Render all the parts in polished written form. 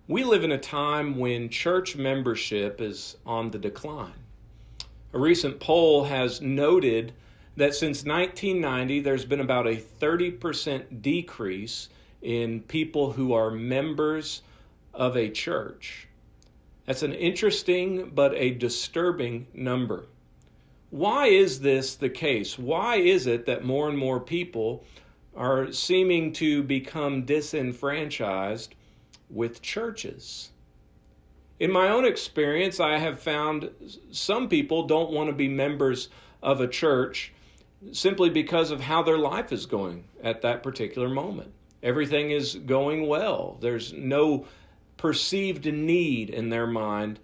We live in a time when church membership is on the decline. A recent poll has noted that since 1990, there's been about a 30% decrease in people who are members of a church. That's an interesting but a disturbing number. Why is this the case? Why is it that more and more people are seeming to become disenfranchised with churches? In my own experience, I have found some people don't want to be members of a church simply because of how their life is going at that particular moment. Everything is going well. There's no perceived need in their mind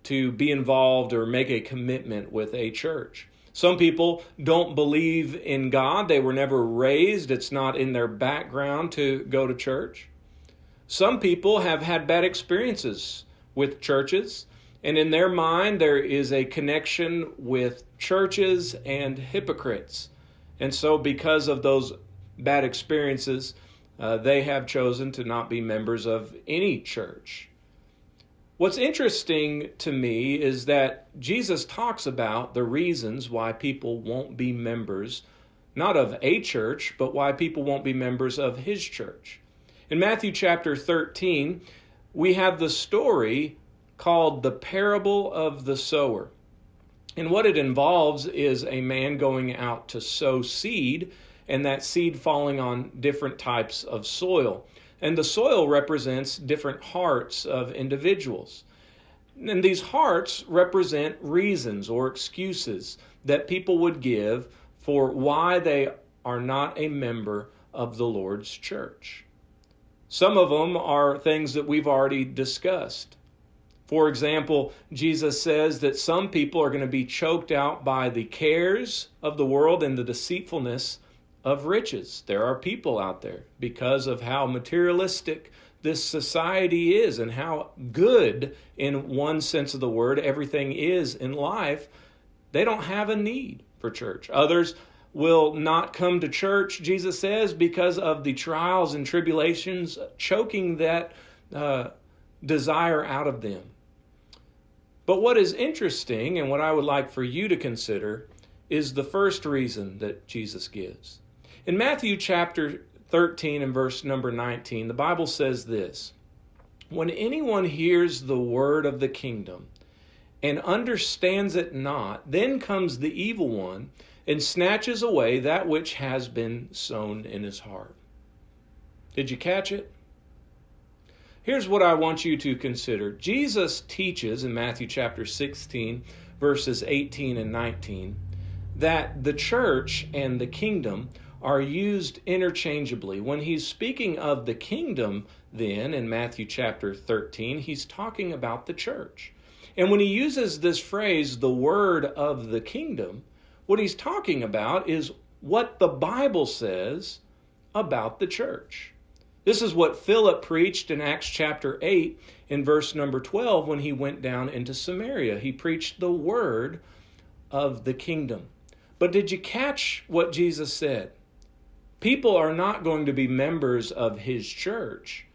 to be involved or make a commitment with a church. Some people don't believe in God. They were never raised. It's not in their background to go to church. Some people have had bad experiences with churches, and in their mind there is a connection with churches and hypocrites. And so because of those bad experiences, they have chosen to not be members of any church. What's interesting to me is that Jesus talks about the reasons why people won't be members, not of a church, but why people won't be members of his church. In Matthew chapter 13, we have the story called the parable of the sower. And what it involves is a man going out to sow seed, and that seed falling on different types of soil. And the soil represents different hearts of individuals. And these hearts represent reasons or excuses that people would give for why they are not a member of the Lord's church. Some of them are things that we've already discussed. For example, Jesus says that some people are going to be choked out by the cares of the world and the deceitfulness of riches. There are people out there, because of how materialistic this society is and how good, in one sense of the word, everything is in life, they don't have a need for church. Others will not come to church, Jesus says, because of the trials and tribulations choking that desire out of them. But what is interesting, and what I would like for you to consider, is the first reason that Jesus gives. In Matthew chapter 13 and verse number 19, the Bible says this: "When anyone hears the word of the kingdom and understands it not, then comes the evil one and snatches away that which has been sown in his heart." Did you catch it? Here's what I want you to consider. Jesus teaches in Matthew chapter 16, verses 18 and 19, that the church and the kingdom are used interchangeably. When he's speaking of the kingdom, then, in Matthew chapter 13, he's talking about the church. And when he uses this phrase, the word of the kingdom, what he's talking about is what the Bible says about the church. This is what Philip preached in Acts chapter 8 in verse number 12 when he went down into Samaria. He preached the word of the kingdom. But did you catch what Jesus said? People are not going to be members of his church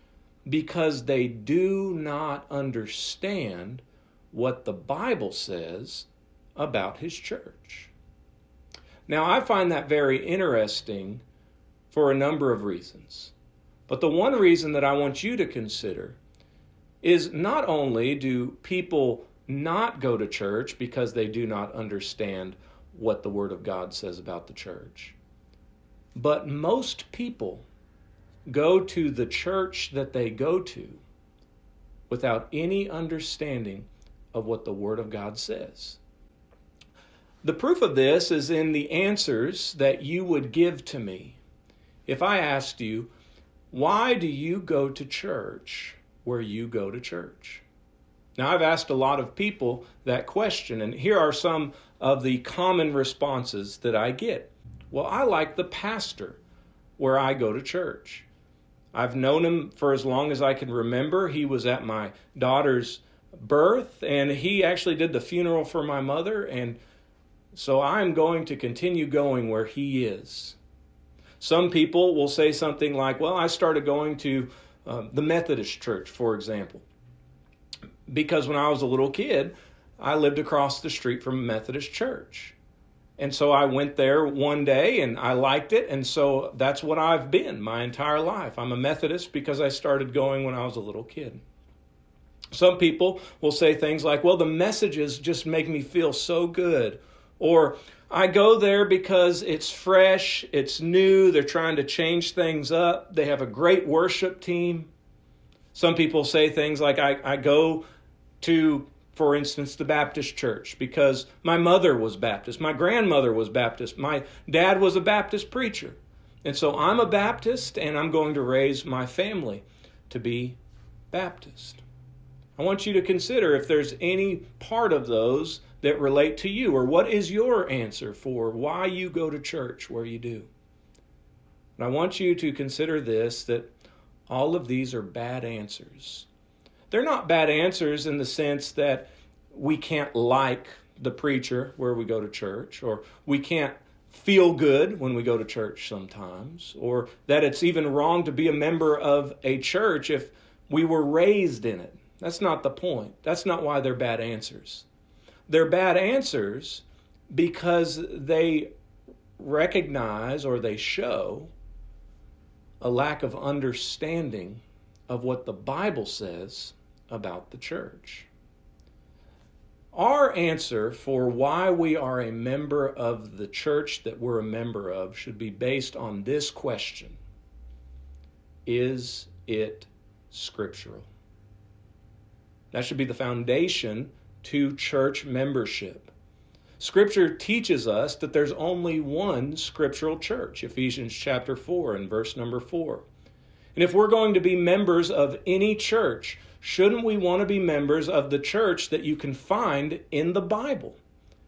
because they do not understand what the Bible says about his church. Now, I find that very interesting for a number of reasons. But the one reason that I want you to consider is not only do people not go to church because they do not understand what the Word of God says about the church, but most people go to the church that they go to without any understanding of what the Word of God says. The proof of this is in the answers that you would give to me. If I asked you, why do you go to church where you go to church? Now, I've asked a lot of people that question, and here are some of the common responses that I get. Well, I like the pastor where I go to church. I've known him for as long as I can remember. He was at my daughter's birth, and he actually did the funeral for my mother, and so I'm going to continue going where he is. Some people will say something like, well, I started going to the Methodist church, for example. because when I was a little kid, I lived across the street from a Methodist church. And so I went there one day and I liked it. And so that's what I've been my entire life. I'm a Methodist because I started going when I was a little kid. Some people will say things like, well, the messages just make me feel so good. Or I go there because it's fresh, it's new, they're trying to change things up, they have a great worship team. Some people say things like, I go to, for instance, the Baptist church because my mother was Baptist, my grandmother was Baptist, my dad was a Baptist preacher. And so I'm a Baptist and I'm going to raise my family to be Baptist. I want you to consider if there's any part of those that relate to you, or what is your answer for why you go to church where you do. And I want you to consider this, that all of these are bad answers. They're not bad answers in the sense that we can't like the preacher where we go to church, or we can't feel good when we go to church sometimes, or that it's even wrong to be a member of a church if we were raised in it. That's not the point. That's not why they're bad answers. They're bad answers because they recognize or they show a lack of understanding of what the Bible says about the church. Our answer for why we are a member of the church that we're a member of should be based on this question: is it scriptural? That should be the foundation to church membership. Scripture teaches us that there's only one scriptural church, Ephesians chapter 4 and verse number 4. And if we're going to be members of any church, shouldn't we want to be members of the church that you can find in the Bible?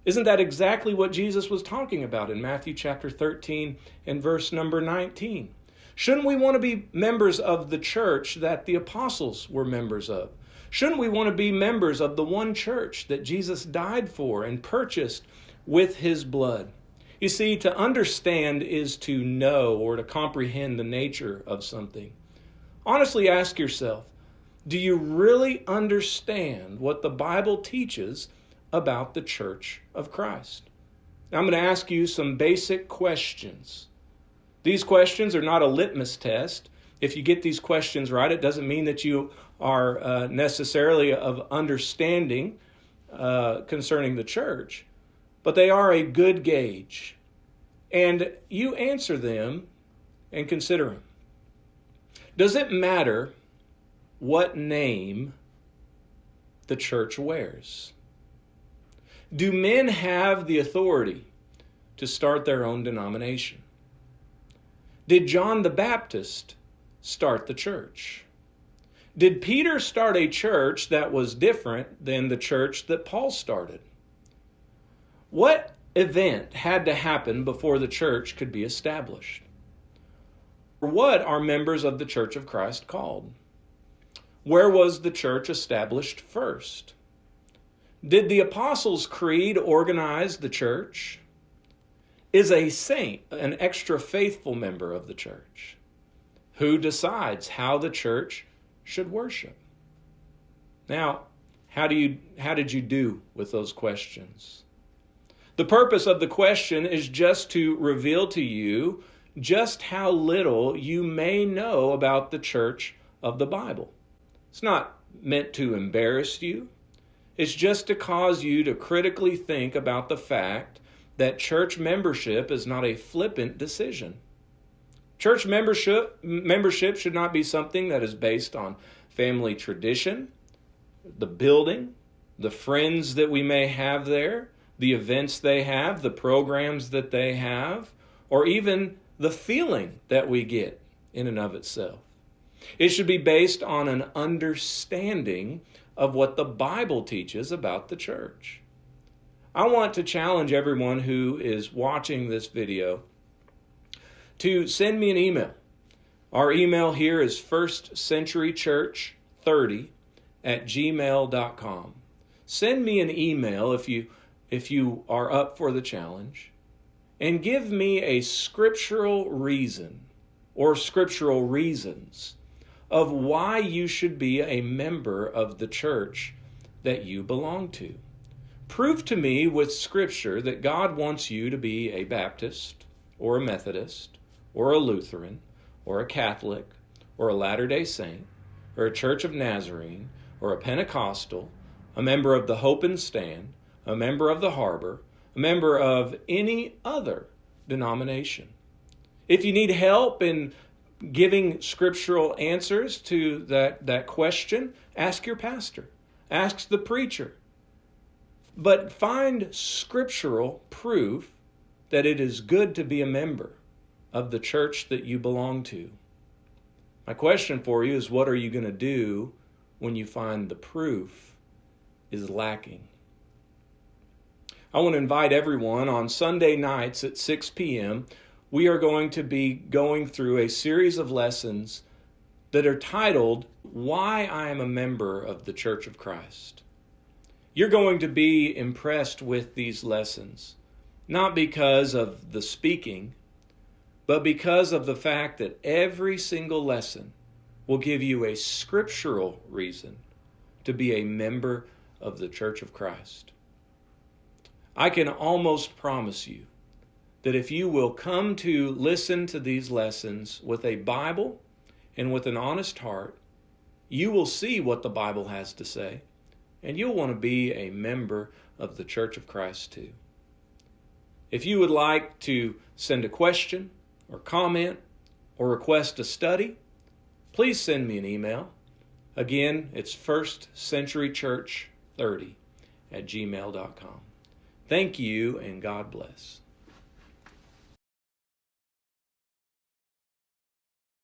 Isn't that exactly what Jesus was talking about in Matthew chapter 13 and verse number 19? Shouldn't we want to be members of the church that the apostles were members of? Shouldn't we want to be members of the one church that Jesus died for and purchased with his blood? You see, to understand is to know or to comprehend the nature of something. Honestly, ask yourself, do you really understand what the Bible teaches about the church of Christ? Now, I'm going to ask you some basic questions. These questions are not a litmus test. If you get these questions right, it doesn't mean that you are necessarily of understanding concerning the church, but they are a good gauge. And you answer them and consider them. Does it matter what name the church wears? Do men have the authority to start their own denomination? Did John the Baptist start the church? Did Peter start a church that was different than the church that Paul started? What event had to happen before the church could be established? What are members of the Church of Christ called? Where was the church established first? Did the Apostles' Creed organize the church? Is a saint an extra faithful member of the church? Who decides how the church should worship? Now, how did you do with those questions? The purpose of the question is just to reveal to you just how little you may know about the church of the Bible. It's not meant to embarrass you. It's just to cause you to critically think about the fact that church membership is not a flippant decision. Church membership should not be something that is based on family tradition, the building, the friends that we may have there, the events they have, the programs that they have, or even the feeling that we get in and of itself. It should be based on an understanding of what the Bible teaches about the church. I want to challenge everyone who is watching this video to send me an email. Our email here is firstcenturychurch30@gmail.com. Send me an email if you are up for the challenge, and give me a scriptural reason or scriptural reasons of why you should be a member of the church that you belong to. Prove to me with Scripture that God wants you to be a Baptist or a Methodist or a Lutheran or a Catholic or a Latter-day Saint or a Church of Nazarene or a Pentecostal, a member of the Hope and Stand, a member of the Harbor, a member of any other denomination. If you need help in giving scriptural answers to that question, ask your pastor, ask the preacher. But find scriptural proof that it is good to be a member of the church that you belong to. My question for you is, what are you going to do when you find the proof is lacking? I want to invite everyone on Sunday nights at 6 p.m. We are going to be going through a series of lessons that are titled, Why I Am a Member of the Church of Christ. You're going to be impressed with these lessons, not because of the speaking, but because of the fact that every single lesson will give you a scriptural reason to be a member of the Church of Christ. I can almost promise you that if you will come to listen to these lessons with a Bible and with an honest heart, you will see what the Bible has to say, and you'll want to be a member of the Church of Christ too. If you would like to send a question or comment or request a study, please send me an email. Again, it's firstcenturychurch30@gmail.com. Thank you, and God bless.